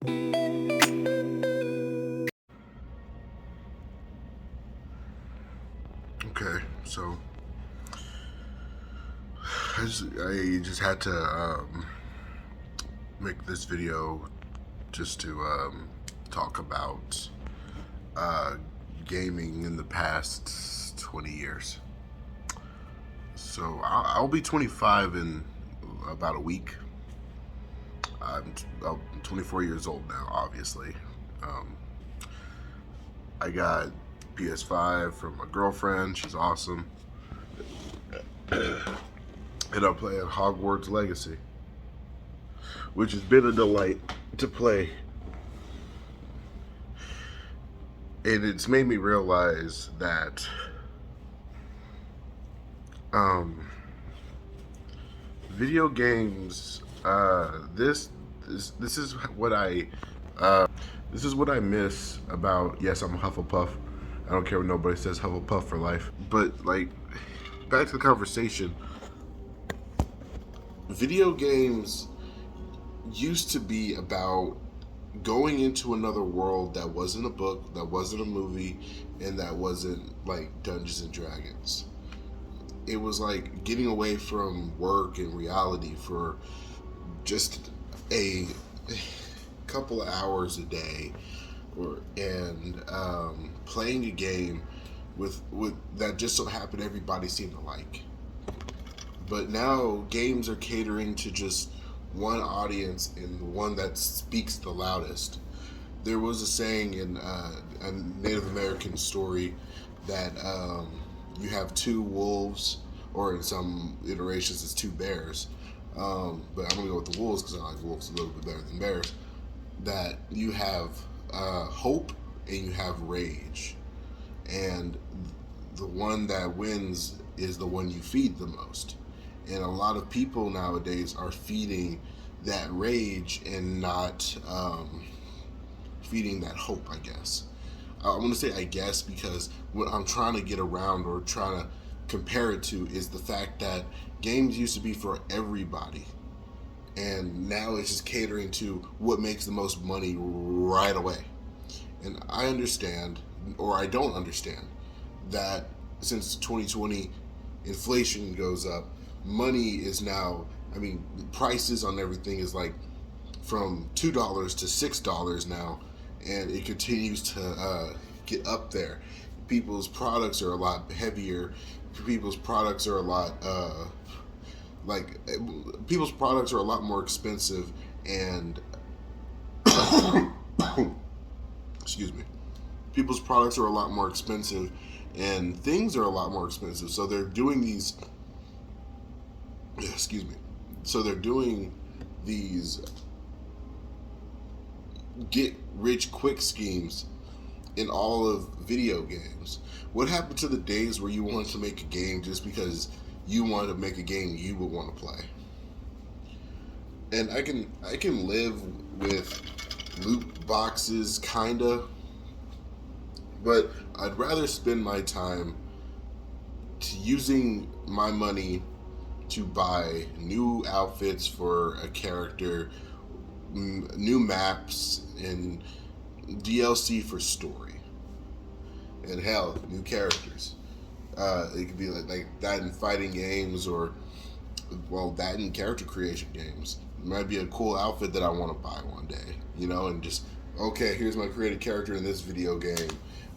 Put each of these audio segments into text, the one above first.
Okay, so I just had to make this video just to talk about gaming in the past 20 years. So I'll be 25 in about a week. I'm 24 years old now, obviously. Um, I got PS5 from my girlfriend. She's awesome. And I'm playing Hogwarts Legacy, which has been a delight to play. And it's made me realize that video games. This is what I miss about. Yes, I'm a Hufflepuff. I don't care what nobody says. Hufflepuff for life. But like, back to the conversation. Video games used to be about going into another world that wasn't a book, that wasn't a movie, and that wasn't like Dungeons and Dragons. It was like getting away from work and reality for just a couple of hours a day, and playing a game with that just so happened everybody seemed to like. But now games are catering to just one audience and the one that speaks the loudest. There was a saying in a Native American story that you have two wolves, or in some iterations, it's two bears. But I'm gonna go with the wolves because I like wolves a little bit better than bears. That you have hope and you have rage, and the one that wins is the one you feed the most. And a lot of people nowadays are feeding that rage and not feeding that hope, I guess. I'm going to say I guess because what I'm trying to get around or trying to compare it to is the fact that games used to be for everybody. And now it's just catering to what makes the most money right away. And I understand, or I don't understand, that since 2020 inflation goes up, money is now, prices on everything is like from $2 to $6 now, and it continues to get up there. People's products are a lot heavier. People's products are a lot people's products are a lot more expensive, and excuse me, people's products are a lot more expensive, and things are a lot more expensive. So they're doing these excuse me. So they're doing these get rich quick schemes in all of video games. What happened to the days where you wanted to make a game just because you wanted to make a game you would want to play? And I can live with loot boxes kinda, but I'd rather spend my time using my money to buy new outfits for a character, new maps, and DLC for story, and hell, new characters. It could be like that in fighting games, or that in character creation games. It might be a cool outfit that I want to buy one day, and just okay, here's my created character in this video game.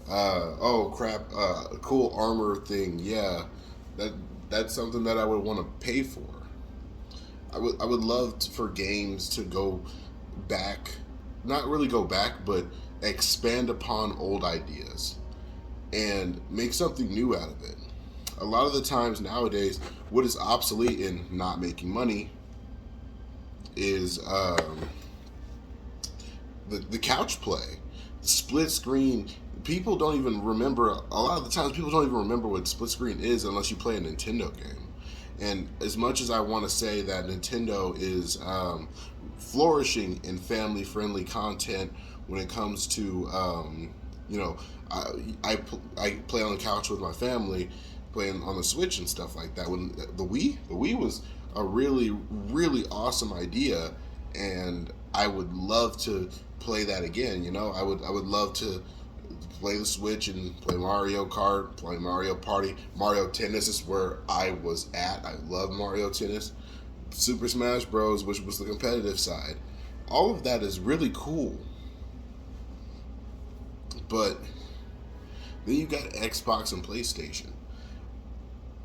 Oh crap, a cool armor thing, yeah, that's something that I would want to pay for. I would love for games to go back, not really go back, but expand upon old ideas and make something new out of it. A lot of the times nowadays, what is obsolete and not making money is the couch play, the split screen. People don't even remember. A lot of the times, people don't even remember what split screen is unless you play a Nintendo game. And as much as I want to say that Nintendo is flourishing in family-friendly content when it comes to, I play on the couch with my family, playing on the Switch and stuff like that. When the Wii was a really, really awesome idea, and I would love to play that again. I would love to play the Switch and play Mario Kart, play Mario Party, Mario Tennis is where I was at. I love Mario Tennis. Super Smash Bros, which was the competitive side. All of that is really cool, but then you got Xbox and PlayStation.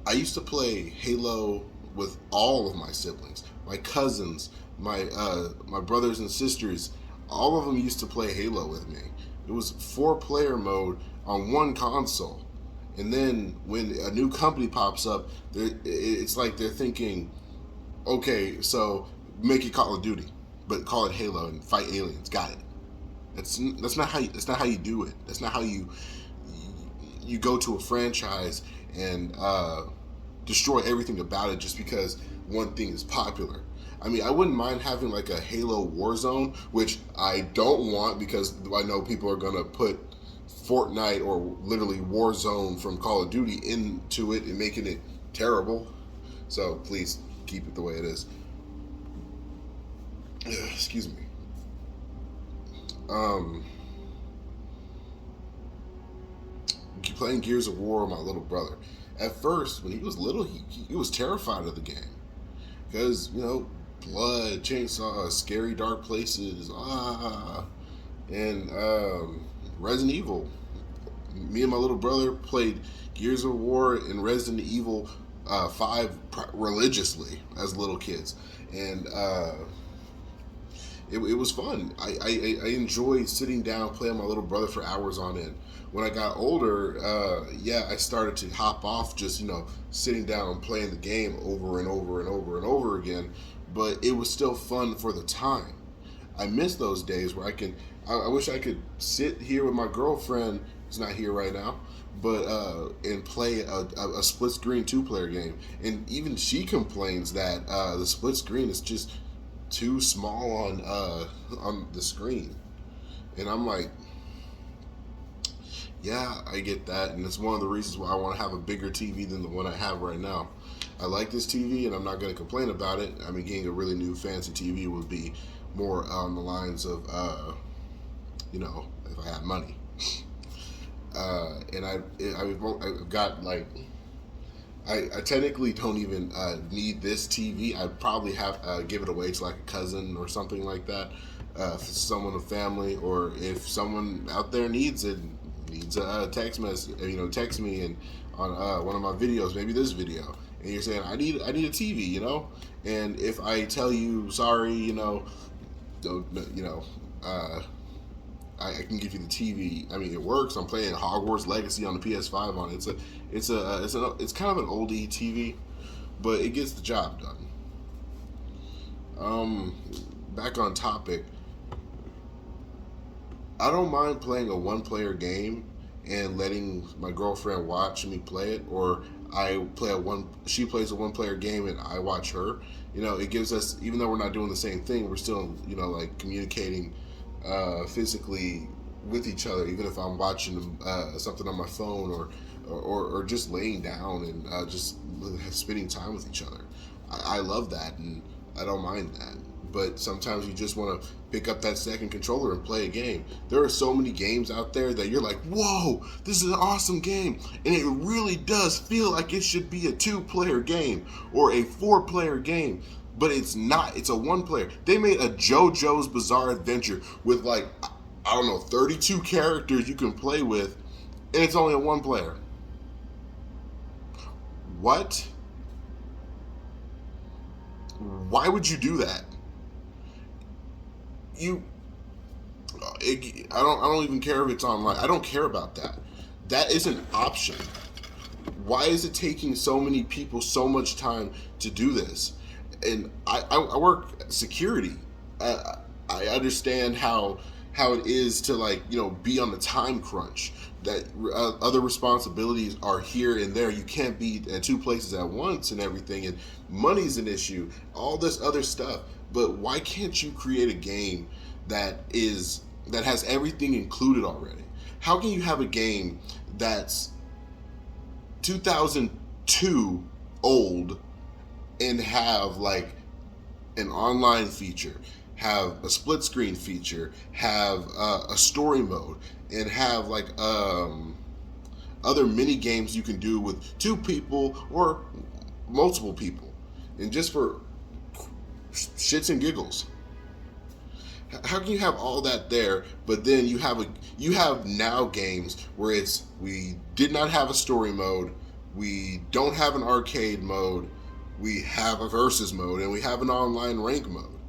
I used to play Halo with all of my siblings, my cousins, my brothers and sisters. All of them used to play Halo with me. It was 4-player mode on one console, and then when a new company pops up, it's like they're thinking, okay, so make it Call of Duty, but call it Halo and fight aliens. Got it. That's not how you do it. That's not how you go to a franchise and destroy everything about it just because one thing is popular. I mean, I wouldn't mind having like a Halo Warzone, which I don't want because I know people are gonna put Fortnite or literally Warzone from Call of Duty into it and making it terrible. So please keep it the way it is. Excuse me. Um, Playing Gears of War with my little brother. At first, when he was little, he was terrified of the game because blood, chainsaw, scary dark places, and Resident Evil. Me and my little brother played Gears of War and Resident Evil 5 religiously as little kids, and it was fun. I enjoyed sitting down playing with my little brother for hours on end. When I got older, I started to hop off just sitting down and playing the game over and over and over and over again. But it was still fun for the time. I miss those days where I wish I could sit here with my girlfriend, who's not here right now, but and play a split screen 2-player game. And even she complains that the split screen is just too small on the screen. And I'm like, yeah, I get that, and it's one of the reasons why I want to have a bigger TV than the one I have right now. I like this TV, and I'm not going to complain about it. I mean, getting a really new fancy TV would be more on the lines of, if I had money. And I've got like, I technically don't even need this TV. I'd probably have give it away to like a cousin or something like that, someone of family, or if someone out there needs a text message, text me and on one of my videos, maybe this video, and you're saying I need a TV, and if I tell you sorry, don't, I can give you the TV. I mean, it works. I'm playing Hogwarts Legacy on the PS5 on it. It's kind of an oldie TV, but it gets the job done. Back on topic. I don't mind playing a 1-player game and letting my girlfriend watch me play it, or she plays a 1-player game and I watch her. It gives us, even though we're not doing the same thing, we're still, like communicating physically with each other, even if I'm watching something on my phone or just laying down and just spending time with each other. I love that, and I don't mind that. But sometimes you just want to pick up that second controller and play a game. There are so many games out there that you're like, whoa, this is an awesome game. And it really does feel like it should be a 2-player game or a 4-player game. But it's not. It's a 1-player. They made a JoJo's Bizarre Adventure with 32 characters you can play with, and it's only a 1-player. What? Why would you do that? I don't even care if it's online. I don't care about that. That is an option. Why is it taking so many people so much time to do this? And I work security. I understand how it is to be on the time crunch. That other responsibilities are here and there. You can't be at 2 places at once and everything. And money's an issue. All this other stuff. But why can't you create a game that has everything included already? How can you have a game that's 2002 old and have an online feature, have a split screen feature, have a story mode, and have like other mini games you can do with two people or multiple people, and just for shits and giggles. How can you have all that there, but then you have now games where it's we did not have a story mode, we don't have an arcade mode, we have a versus mode, and we have an online rank mode,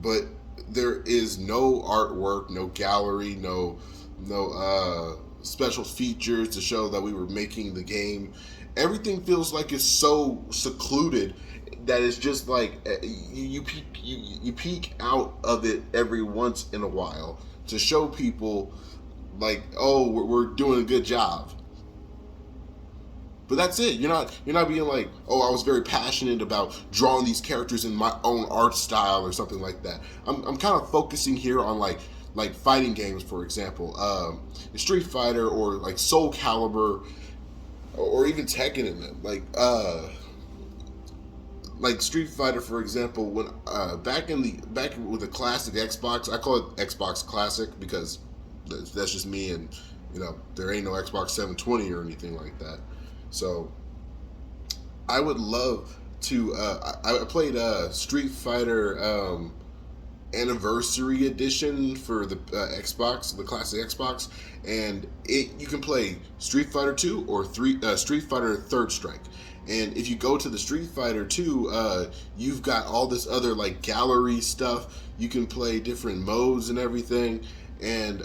but there is no artwork, no gallery, no special features to show that we were making the game. Everything feels like it's so secluded that it's just like you peek out of it every once in a while to show people like, oh, we're doing a good job. But that's it. You're not being like, oh, I was very passionate about drawing these characters in my own art style or something like that. I'm kind of focusing here on like fighting games, for example, Street Fighter or like Soul Calibur or even Tekken in them. Like Street Fighter, for example, when back with the classic Xbox, I call it Xbox Classic because that's just me, and there ain't no Xbox 720 or anything like that. So I would love to. I played Street Fighter Anniversary Edition for the Xbox, the classic Xbox, and you can play Street Fighter 2 or Street Fighter Third Strike. And if you go to the Street Fighter 2, you've got all this other like gallery stuff. You can play different modes and everything. And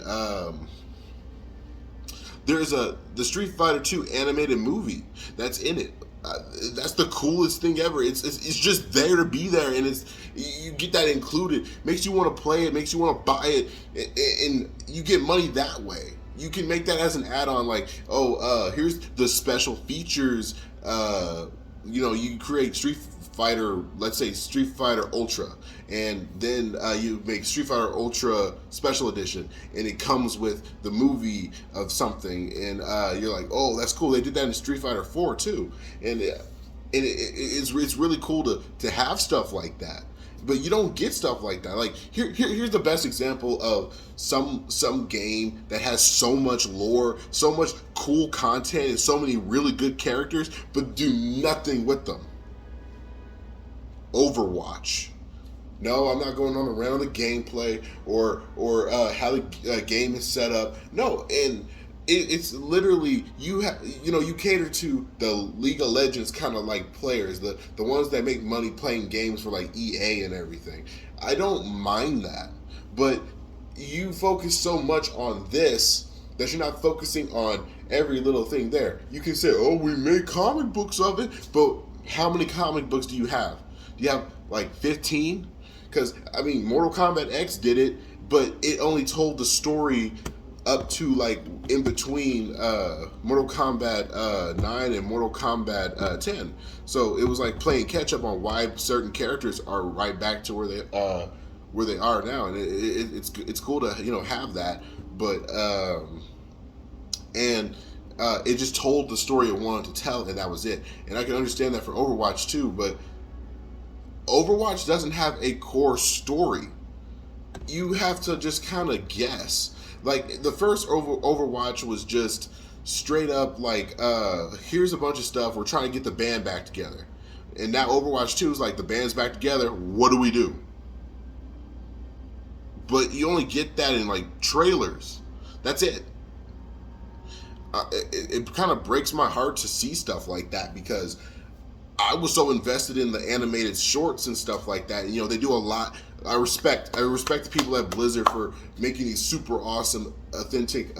there's the Street Fighter 2 animated movie that's in it. That's the coolest thing ever. It's just there to be there, and you get that included. Makes you want to play it. Makes you want to buy it, and you get money that way. You can make that as an add-on, like, here's the special features. You create Street Fighter, let's say Street Fighter Ultra, and then you make Street Fighter Ultra Special Edition, and it comes with the movie of something, and you're like, oh, that's cool. They did that in Street Fighter 4 too, and it's really cool to have stuff like that. But you don't get stuff like that. Like here's the best example of some game that has so much lore, so much cool content, and so many really good characters, but do nothing with them. Overwatch. No, I'm not going on around the gameplay or how the game is set up. No, and it's literally you cater to the League of Legends kind of like players, the ones that make money playing games for like EA and everything. I don't mind that, but you focus so much on this that you're not focusing on every little thing there. You can say, oh, we made comic books of it, but how many comic books do you have? Do you have like 15? Because Mortal Kombat X did it, but it only told the story up to like in between Mortal Kombat 9 and Mortal Kombat 10. So it was like playing catch up on why certain characters are right back to where they are now, and it's cool to have that, but it just told the story it wanted to tell, and that was it. And I can understand that for Overwatch too, but Overwatch doesn't have a core story. You have to just kind of guess. Like the first Overwatch was just straight up like, here's a bunch of stuff. We're trying to get the band back together. And now Overwatch 2 is like, the band's back together. What do we do? But you only get that in like trailers. That's it. It kind of breaks my heart to see stuff like that because I was so invested in the animated shorts and stuff like that. And, they do a lot. I respect the people at Blizzard for making these super awesome, authentic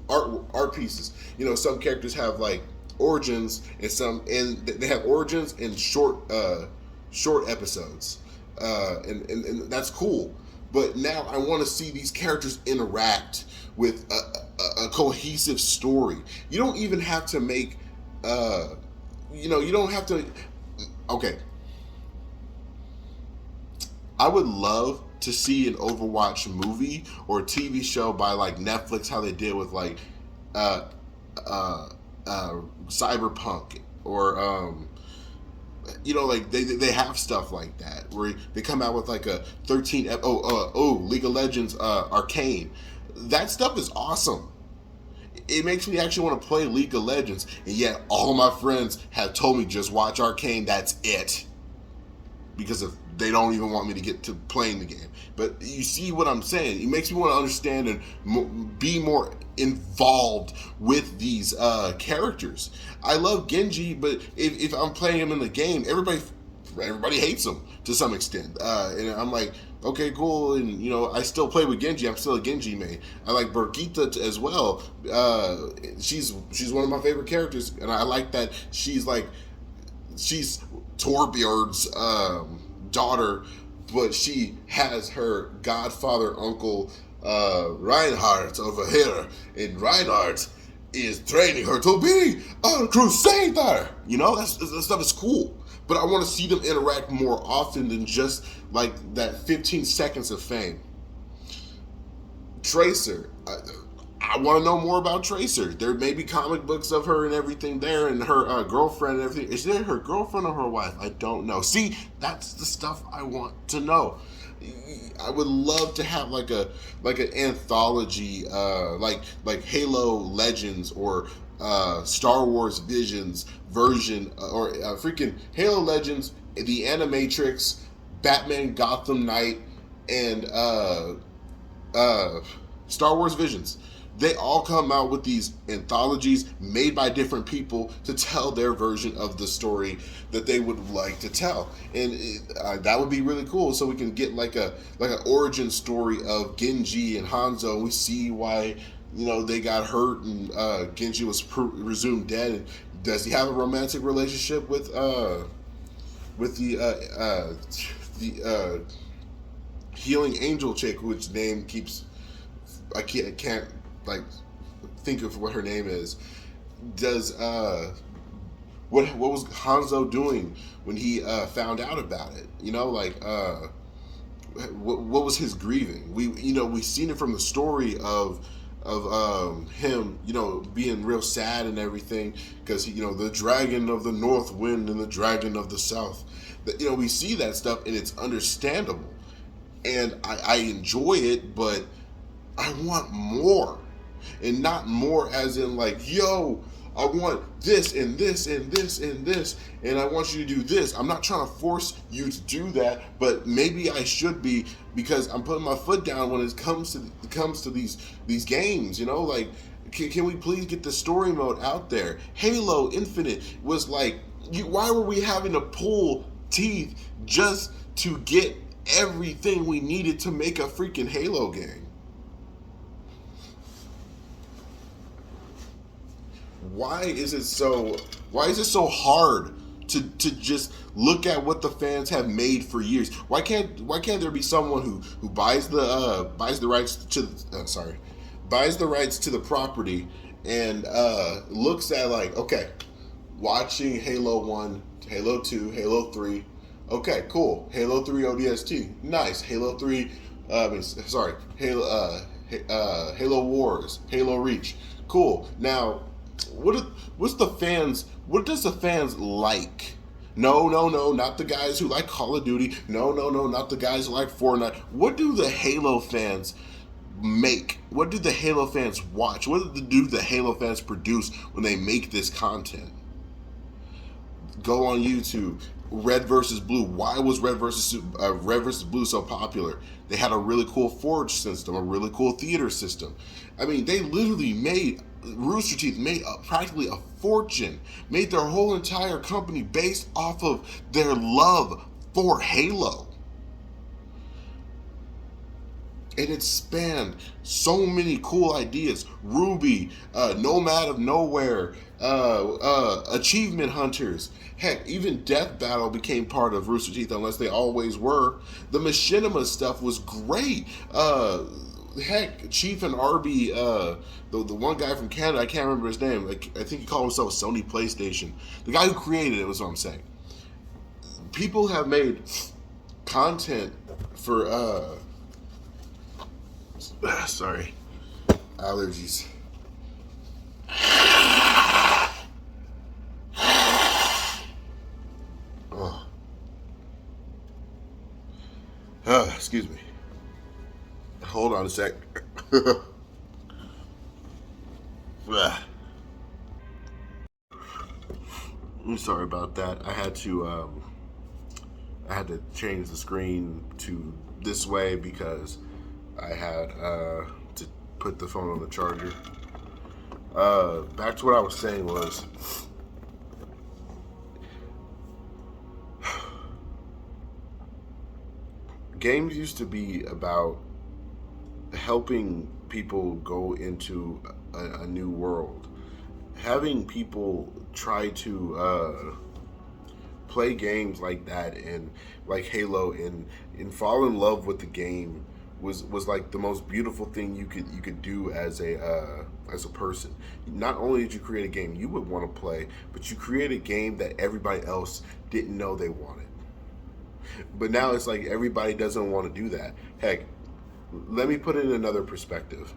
art pieces. Some characters have like origins, and they have origins in short episodes, and that's cool. But now I want to see these characters interact with a cohesive story. You don't even have to make, you don't have to. Okay. I would love to see an Overwatch movie or a TV show by like Netflix, how they did with like Cyberpunk or You know, like they have stuff like that where they come out with like a 13 League of Legends Arcane. That stuff is awesome. It makes me actually want to play League of Legends, and yet all of my friends have told me just watch Arcane. That's it, because if they don't even want me to get to playing the game. But you see what I'm saying? It makes me want to understand and be more involved with these characters. I love Genji, but if I'm playing him in the game, everybody hates him to some extent, and I'm like, okay, cool. And you know, I still play with Genji. I'm still a Genji main. I like Brigitte as well. She's one of my favorite characters, and I like that she's Torbjorn's daughter, but she has her godfather uncle Reinhardt over here, and Reinhardt is training her to be a crusader. You know, that stuff is cool. But I want to see them interact more often than just like that 15 seconds of fame. Tracer. I want to know more about Tracer. There may be comic books of her and everything there, and her girlfriend and everything. Is there her girlfriend or her wife? I don't know. See, that's the stuff I want to know. I would love to have like an anthology, like Halo Legends or Star Wars Visions version, or freaking Halo Legends, the Animatrix, Batman Gotham Knight, and Star Wars Visions. They all come out with these anthologies made by different people to tell their version of the story that they would like to tell, and that would be really cool. So we can get like an origin story of Genji and Hanzo. We see why, you know, they got hurt, and Genji was presumed dead. And does he have a romantic relationship with the healing angel chick, which name keeps I can't like think of what her name is. Does what was Hanzo doing when he found out about it? You know, like what was his grieving? We've seen it from the story of him, you know, being real sad and everything, because the dragon of the north wind and the dragon of the south. You know, we see that stuff and it's understandable, and I enjoy it, but I want more. And not more as in like, yo, I want this and this and this and this, and I want you to do this. I'm not trying to force you to do that, but maybe I should be, because I'm putting my foot down when it comes to these games. You know, like, can we please get the story mode out there? Halo Infinite was like, why were we having to pull teeth just to get everything we needed to make a freaking Halo game? Why is it so hard to just look at what the fans have made for years? Why can't there be someone who buys the rights to the property and looks at like, okay, watching Halo 1, Halo 2, Halo 3, okay, cool. Halo 3 ODST, nice. Halo 3 Halo Wars, Halo Reach, cool. Now, what does the fans like? No, not the guys who like Call of Duty. No, not the guys who like Fortnite. What do the Halo fans make? What do the Halo fans watch? What do the Halo fans produce when they make this content? Go on YouTube. Red versus Blue. Why was Red versus Blue so popular? They had a really cool forge system, a really cool theater system. I mean, they literally Rooster Teeth made practically a fortune, made their whole entire company based off of their love for Halo. And it spanned so many cool ideas. Ruby, Nomad of Nowhere, Achievement Hunters. Heck, even Death Battle became part of Rooster Teeth, unless they always were. The Machinima stuff was great. Heck, Chief and Arby, the one guy from Canada, I can't remember his name. I think he called himself Sony PlayStation. The guy who created it was what I'm saying. People have made content for sorry, allergies. Excuse me. Hold on a sec. I'm sorry about that. I had to change the screen to this way because I had to put the phone on the charger. Back to what I was saying was, games used to be about helping people go into a new world. Having people try to play games like that and like Halo and fall in love with the game was like the most beautiful thing you could do as a person. Not only did you create a game you would want to play, but you create a game that everybody else didn't know they wanted. But now it's like everybody doesn't want to do that. Heck, let me put it in another perspective.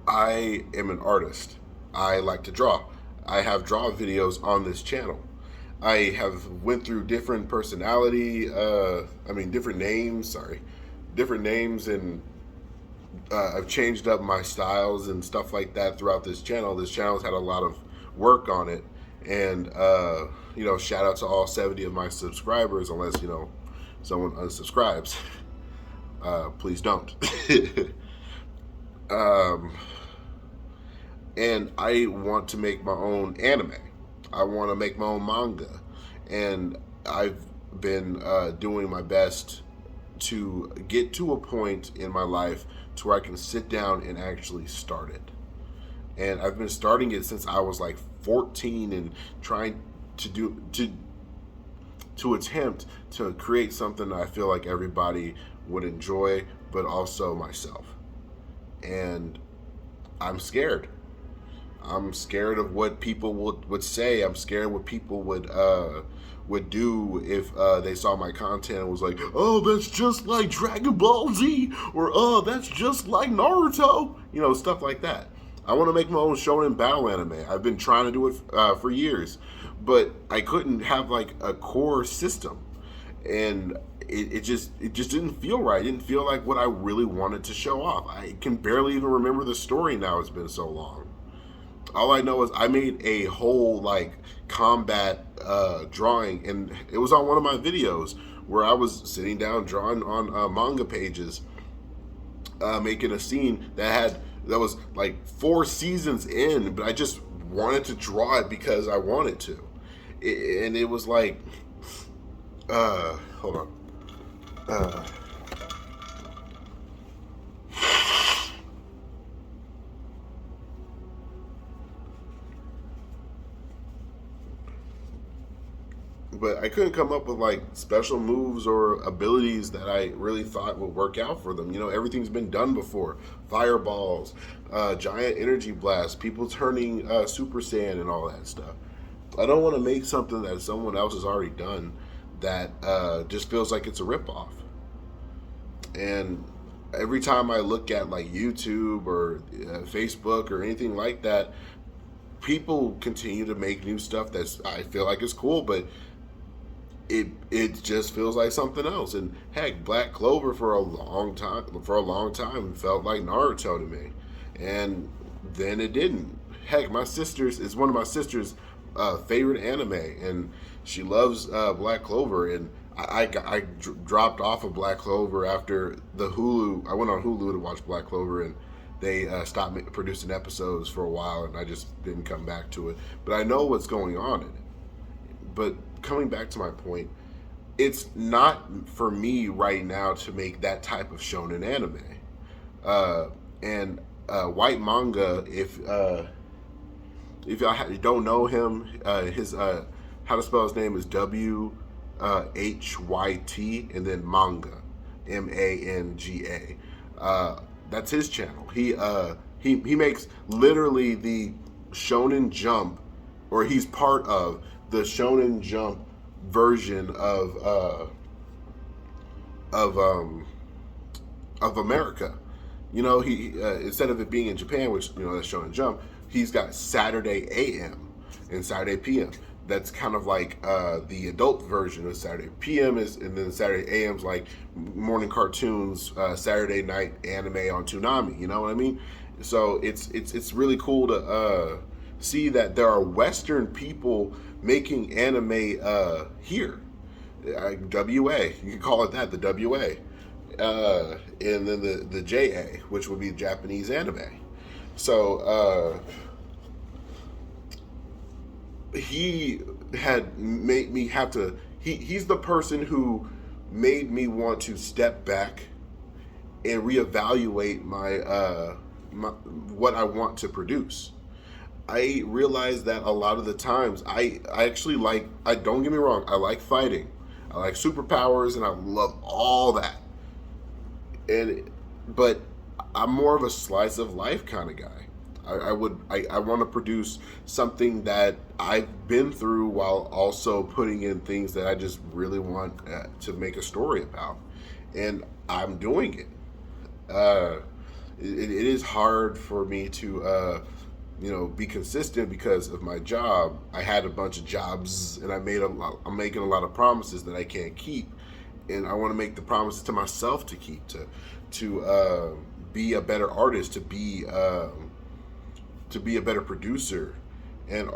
I am an artist. I like to draw. I have draw videos on this channel. I have went through different different names. Sorry, different names, and I've changed up my styles and stuff like that throughout this channel. This channel's had a lot of work on it, and shout out to all 70 of my subscribers, unless someone unsubscribes. Please don't. um, and I want to make my own anime. I want to make my own manga, and I've been doing my best to get to a point in my life to where I can sit down and actually start it. And I've been starting it since I was like 14 and trying to attempt to create something that I feel like everybody would enjoy, but also myself. And I'm scared. I'm scared of what people would say. I'm scared what people would do if they saw my content and was like, oh, that's just like Dragon Ball Z, or oh, that's just like Naruto, stuff like that. I want to make my own shonen battle anime. I've been trying to do it for years, but I couldn't have like a core system, and it just didn't feel right. It didn't feel like what I really wanted to show off. I can barely even remember the story now. It's been so long. All I know is I made a whole like combat drawing, and it was on one of my videos where I was sitting down drawing on manga pages, making a scene that was like 4 seasons in, but I just wanted to draw it because I wanted to, and it was like, hold on. But I couldn't come up with like special moves or abilities that I really thought would work out for them. Everything's been done before. Fireballs, giant energy blasts, people turning Super Saiyan and all that stuff. I don't want to make something that someone else has already done that just feels like it's a ripoff. And every time I look at like YouTube or Facebook or anything like that, people continue to make new stuff that's I feel like is cool, but it just feels like something else. And heck, Black Clover for a long time felt like Naruto to me, and then it didn't. Heck, it's one of my sister's favorite anime, and she loves Black Clover, and I dropped off of Black Clover after the Hulu. I went on Hulu to watch Black Clover, and they stopped producing episodes for a while, and I just didn't come back to it. But I know what's going on in it. But coming back to my point, it's not for me right now to make that type of shonen anime. And White Manga, if y'all don't know him, his how to spell his name is WHYT and then Manga, MANGA. That's his channel. He makes literally the Shonen Jump, or he's part of the Shonen Jump version of America. He instead of it being in Japan, which that's Shonen Jump, he's got Saturday AM and Saturday PM. that's kind of like the adult version of Saturday PM is, and then Saturday AM's like morning cartoons, Saturday night anime on Toonami. You know what I mean? So it's really cool to see that there are Western people making anime here. WA, you can call it that, the WA, and then the JA, which would be Japanese anime. So he had made me have to. He's the person who made me want to step back and reevaluate my what I want to produce. I realized that a lot of the times I actually like, I don't get me wrong, I like fighting. I like superpowers and I love all that. And but I'm more of a slice of life kind of guy. I want to produce something that I've been through while also putting in things that I just really want to make a story about, and I'm doing it. Uh, it is hard for me to be consistent because of my job. I had a bunch of jobs, and I'm making a lot of promises that I can't keep, and I want to make the promises to myself to keep, to be a better artist, to be a better producer, and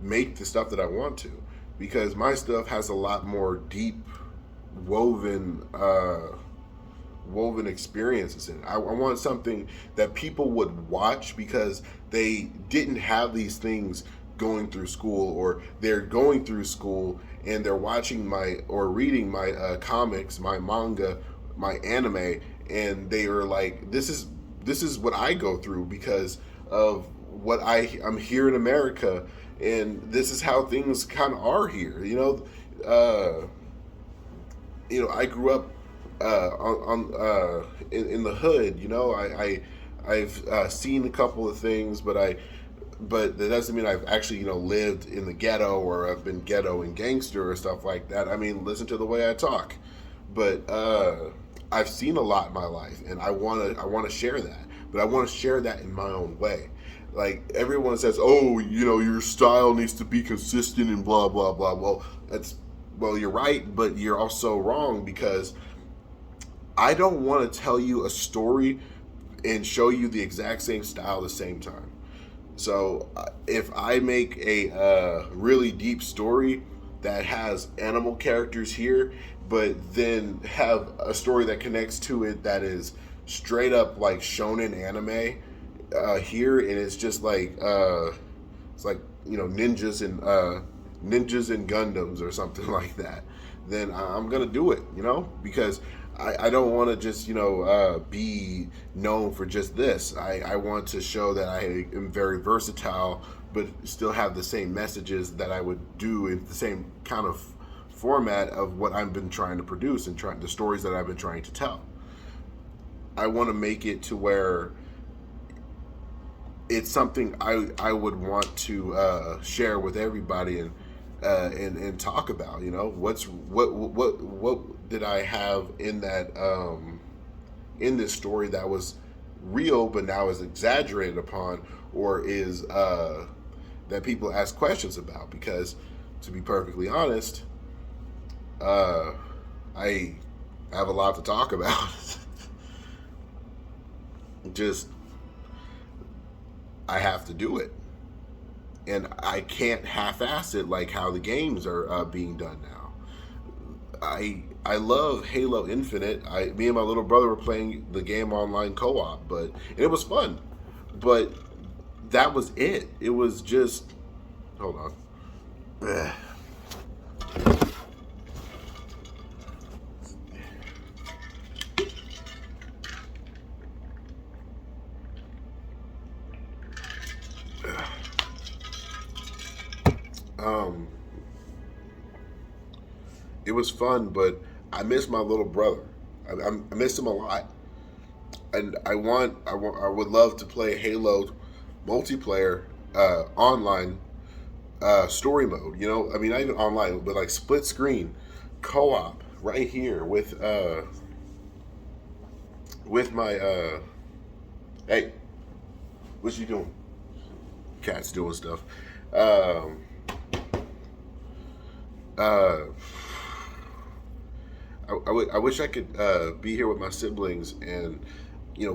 make the stuff that I want to, because my stuff has a lot more deep woven woven experiences in it. I want something that people would watch because they didn't have these things going through school, or they're going through school and they're watching my or reading my comics, my manga, my anime, and they are like, this is what I go through because of what I'm here in America, and this is how things kind of are here. I grew up in the hood. I've seen a couple of things, but that doesn't mean I've actually lived in the ghetto, or I've been ghetto and gangster or stuff like that. I mean, listen to the way I talk, but I've seen a lot in my life, and I want to share that, but I want to share that in my own way. Like, everyone says, oh, your style needs to be consistent and blah blah blah. Well, you're right, but you're also wrong, because I don't want to tell you a story and show you the exact same style at the same time. So if I make a really deep story that has animal characters here, but then have a story that connects to it that is straight up like shonen anime here, and it's just like it's like ninjas and Gundams or something like that, then I'm gonna do it, because I don't want to just be known for just this. I want to show that I am very versatile, but still have the same messages that I would do in the same kind of format of what I've been trying to produce and the stories that I've been trying to tell. I want to make it to where it's something I would want to share with everybody, and talk about. What did I have in that in this story that was real but now is exaggerated upon, or is that people ask questions about? Because, to be perfectly honest, I have a lot to talk about. Just, I have to do it, and I can't half-ass it like how the games are being done now. I love Halo Infinite. Me and my little brother were playing the game online co-op, and it was fun. But that was it. It was just, hold on. Um, it was fun, but I miss my little brother. I miss him a lot, and I would love to play Halo multiplayer online story mode. I mean, not even online, but like split screen co-op right here with my hey, what you doing? Cat's doing stuff. Uh, I wish I could be here with my siblings and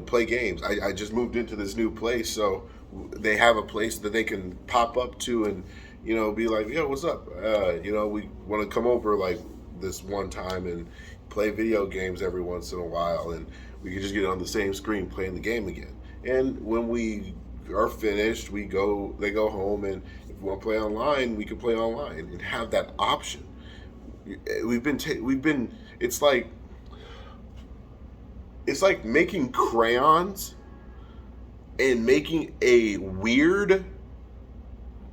play games. I just moved into this new place, so they have a place that they can pop up to and be like, yo, what's up? We want to come over like this one time and play video games every once in a while, and we can just get on the same screen playing the game again. And when we are finished, they go home, and if we want to play online, we can play online and have that option. We've been it's like making crayons and making a weird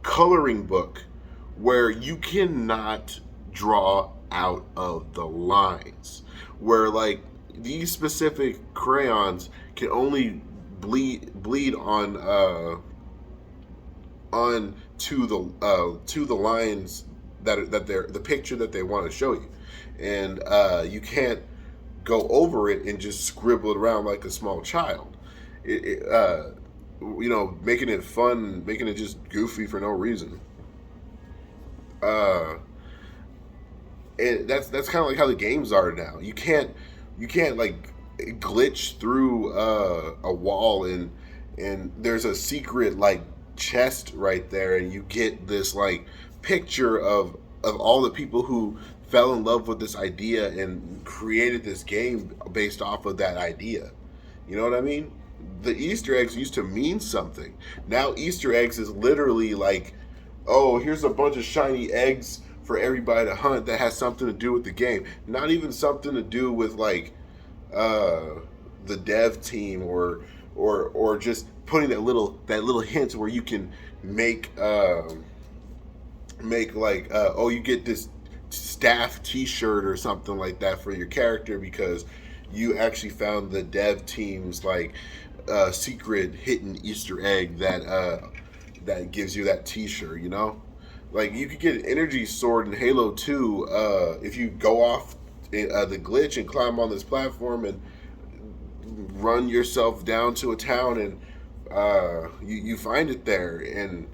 coloring book where you cannot draw out of the lines, where like these specific crayons can only bleed on to the lines that they're the picture that they want to show you, and you can't go over it and just scribble it around like a small child. Making it fun, making it just goofy for no reason. Uh, and that's kind of like how the games are now. You can't like glitch through a wall and there's a secret like chest right there, and you get this like picture of all the people who fell in love with this idea and created this game based off of that idea. You know what I mean? The Easter eggs used to mean something. Now Easter eggs is literally like, oh, here's a bunch of shiny eggs for everybody to hunt that has something to do with the game. Not even something to do with like the dev team or just putting that little hint where you can make like oh, you get this staff T-shirt or something like that for your character because you actually found the dev team's like secret hidden Easter egg that gives you that T-shirt. Like you could get an energy sword in Halo 2 if you go off the glitch and climb on this platform and run yourself down to a town, and you find it there, and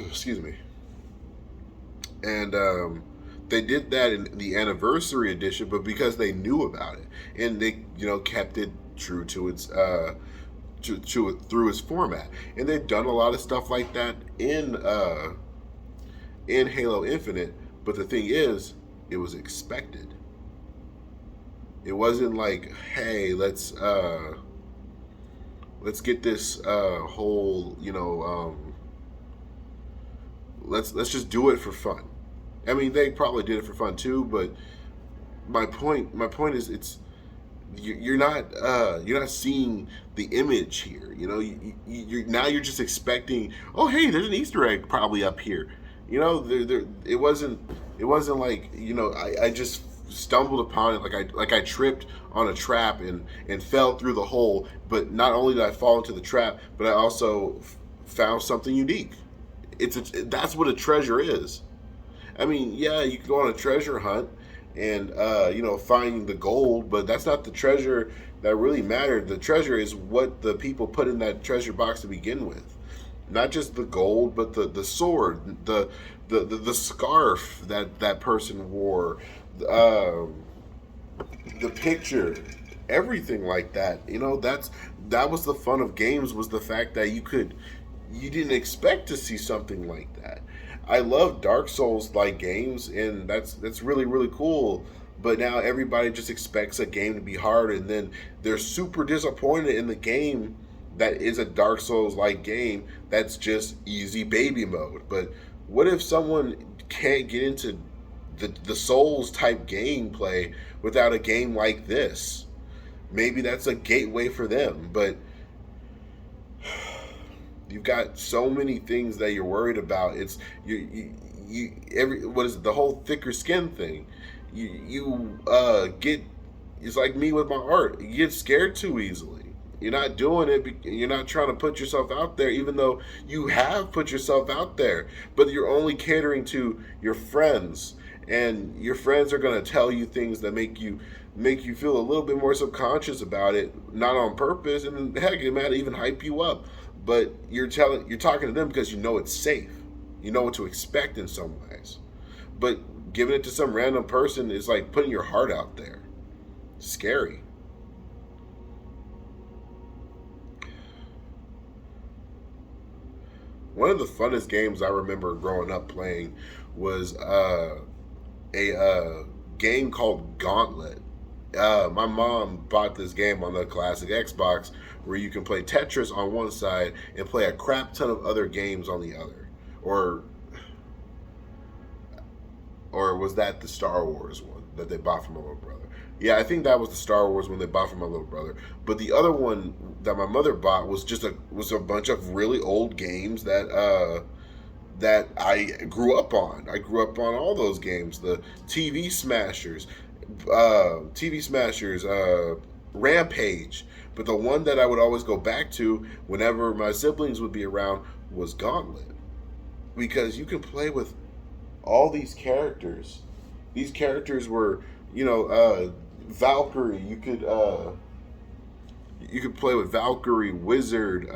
excuse me, and they did that in the anniversary edition, but because they knew about it and they kept it true to its through its format, and they've done a lot of stuff like that in Halo Infinite. But the thing is, it was expected. It wasn't like, hey, let's get this whole let's just do it for fun. I mean, they probably did it for fun too, but my point is, you're not seeing the image here. You're just expecting, oh hey, there's an Easter egg probably up here. It wasn't like I just stumbled upon it, like I tripped on a trap and fell through the hole. But not only did I fall into the trap, but I also found something unique. That's what a treasure is. I mean, yeah, you can go on a treasure hunt and find the gold, but that's not the treasure that really mattered. The treasure is what the people put in that treasure box to begin with. Not just the gold, but the sword, the scarf that person wore, the picture, everything like that. That was the fun of games, was the fact that you didn't expect to see something like that. I love Dark Souls like games, and that's really really cool. But now everybody just expects a game to be hard, and then they're super disappointed in the game that is a Dark Souls like game that's just easy baby mode. But what if someone can't get into the Souls type gameplay without a game like this? Maybe that's a gateway for them, but you've got so many things that you're worried about. It's what is it, the whole thicker skin thing. You get, it's like me with my art. You get scared too easily. You're not doing it. You're not trying to put yourself out there, even though you have put yourself out there. But you're only catering to your friends, and your friends are going to tell you things that make you feel a little bit more subconscious about it, not on purpose. And heck, it might even hype you up. But you're talking to them because you know it's safe. You know what to expect in some ways. But giving it to some random person is like putting your heart out there. It's scary. One of the funnest games I remember growing up playing was a game called Gauntlet. My mom bought this game on the classic Xbox where you can play Tetris on one side and play a crap ton of other games on the other. Or or was that the Star Wars one that they bought from my little brother? Yeah, I think that was the Star Wars one they bought from my little brother. But the other one that my mother bought was a bunch of really old games that I grew up on. I grew up on all those games. The TV Smashers, TV Smashers, Rampage. But the one that I would always go back to whenever my siblings would be around was Gauntlet, because you can play with all these characters. These characters were, Valkyrie. You could play with Valkyrie, Wizard,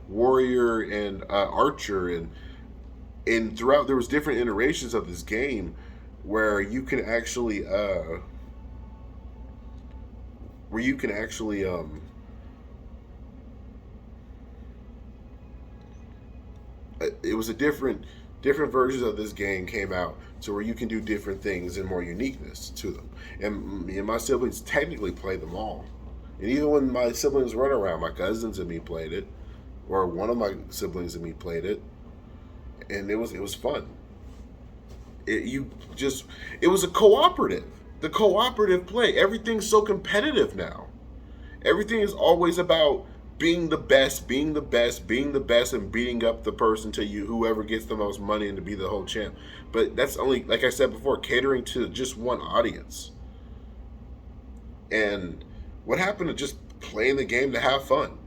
Warrior, and Archer, and throughout there was different iterations of this game where you can actually where you can actually it was a different versions of this game came out to where you can do different things and more uniqueness to them. And me and my siblings technically played them all. And even when my siblings run around, my cousins and me played it, or one of my siblings and me played it, and it was fun. It was a cooperative. The cooperative play. Everything's so competitive now. Everything is always about being the best, being the best, being the best, and beating up the person to you, whoever gets the most money and to be the whole champ. But that's only, like I said before, catering to just one audience. And what happened to just playing the game to have fun?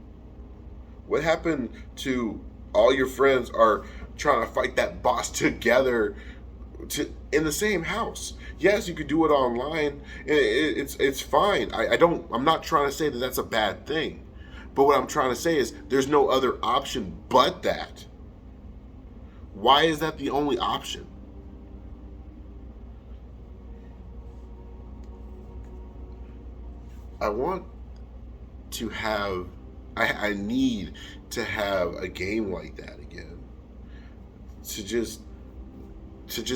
What happened to all your friends are trying to fight that boss together in the same house? Yes, you could do it online. It's fine. I'm not trying to say that that's a bad thing. But what I'm trying to say is there's no other option but that. Why is that the only option? I want to have I need to have a game like that again. To just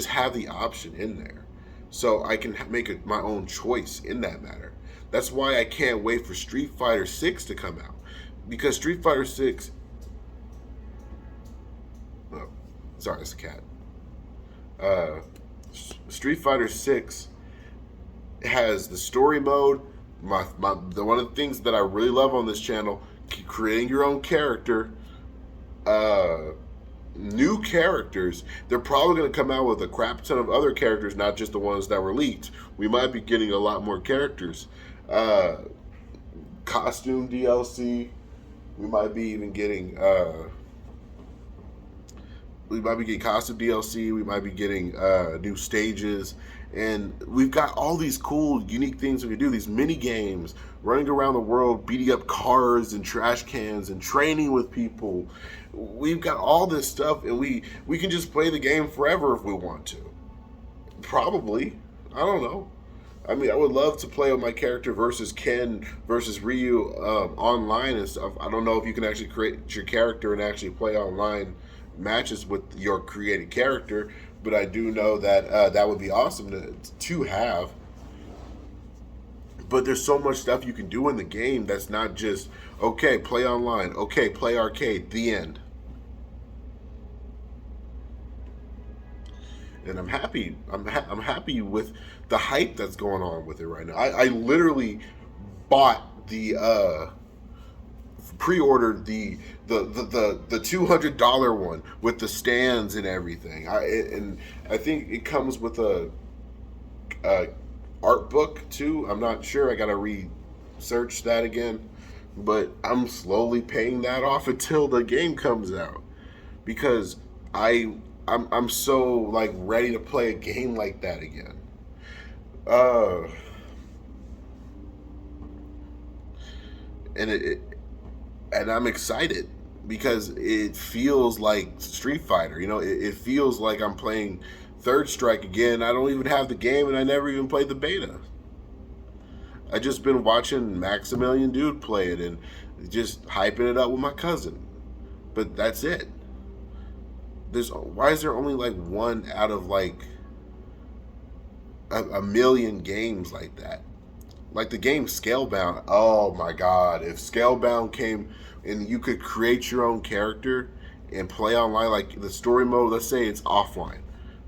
have the option in there, so I can make my own choice in that matter. That's why I can't wait for Street Fighter 6 to come out, because Street Fighter 6. Oh, sorry, it's a cat. Uh, Street Fighter 6 has the story mode. One of the things that I really love on this channel, creating your own character. Uh, New characters. They're probably going to come out with a crap ton of other characters, not just the ones that were leaked. We might be getting a lot more characters. Uh, Costume DLC. We might be even getting. We might be getting costume DLC. We might be getting new stages, and we've got all these cool, unique things we can do. These mini games, running around the world, beating up cars and trash cans, and training with people. We've got all this stuff, and we can just play the game forever if we want to. Probably, I don't know. I mean, I would love to play with my character versus Ken versus Ryu online and stuff. I don't know if you can actually create your character and actually play online matches with your created character, but I do know that that would be awesome to have. But there's so much stuff you can do in the game that's not just okay, play online, okay, play arcade, the end. And I'm happy. I'm happy with the hype that's going on with it right now. I literally bought the pre-ordered the $200 one with the stands and everything. And I think it comes with a art book too. I'm not sure. I gotta research that again. But I'm slowly paying that off until the game comes out, because I'm so like ready to play a game like that again. Uh, and it and I'm excited because it feels like Street Fighter. It feels like I'm playing Third Strike again. I don't even have the game, and I never even played the beta. I just been watching Maximilian Dude play it and just hyping it up with my cousin. But that's it. There's why is there only like one out of like a million games like that? Like the game Scalebound. Oh my god! If Scalebound came and you could create your own character and play online, like the story mode. Let's say it's offline,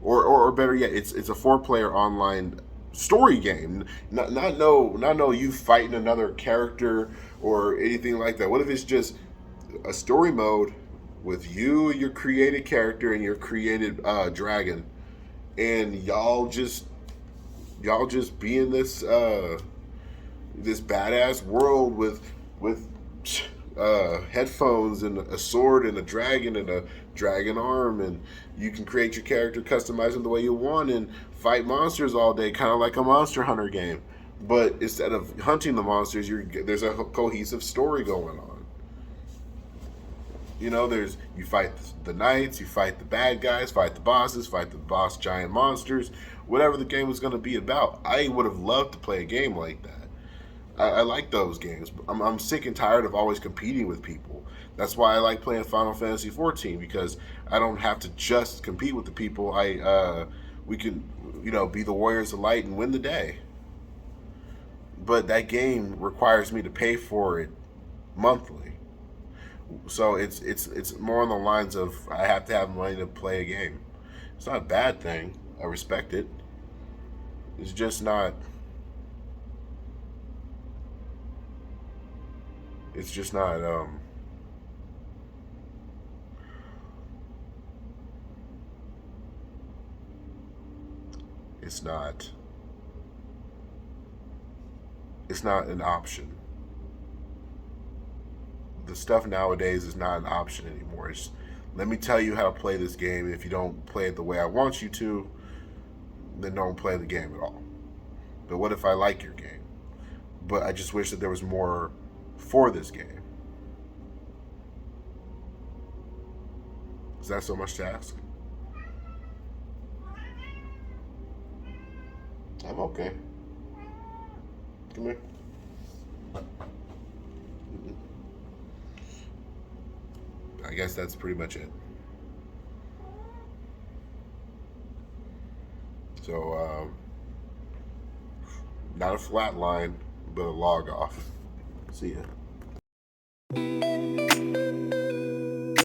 or better yet, it's a 4-player online story game. Not you fighting another character or anything like that. What if it's just a story mode with you, your created character, and your created dragon, and y'all just be in this badass world with headphones and a sword and a dragon arm, and you can create your character, customize them the way you want, and fight monsters all day, kind of like a Monster Hunter game. But instead of hunting the monsters, there's a cohesive story going on. There's you fight the knights, you fight the bad guys, fight the bosses, fight the boss giant monsters, whatever the game was going to be about. I would have loved to play a game like that. I like those games. I'm sick and tired of always competing with people. That's why I like playing Final Fantasy 14, because I don't have to just compete with the people. We can be the warriors of light and win the day. But that game requires me to pay for it monthly. So it's more on the lines of I have to have money to play a game. It's not a bad thing. I respect it. It's just not. It's just not. It's not. It's not an option. The stuff nowadays is not an option anymore. It's let me tell you how to play this game. And if you don't play it the way I want you to, then don't play the game at all. But what if I like your game? But I just wish that there was more for this game. Is that so much to ask? I'm okay. Come here. I guess that's pretty much it. So, not a flat line, but a log off. See ya.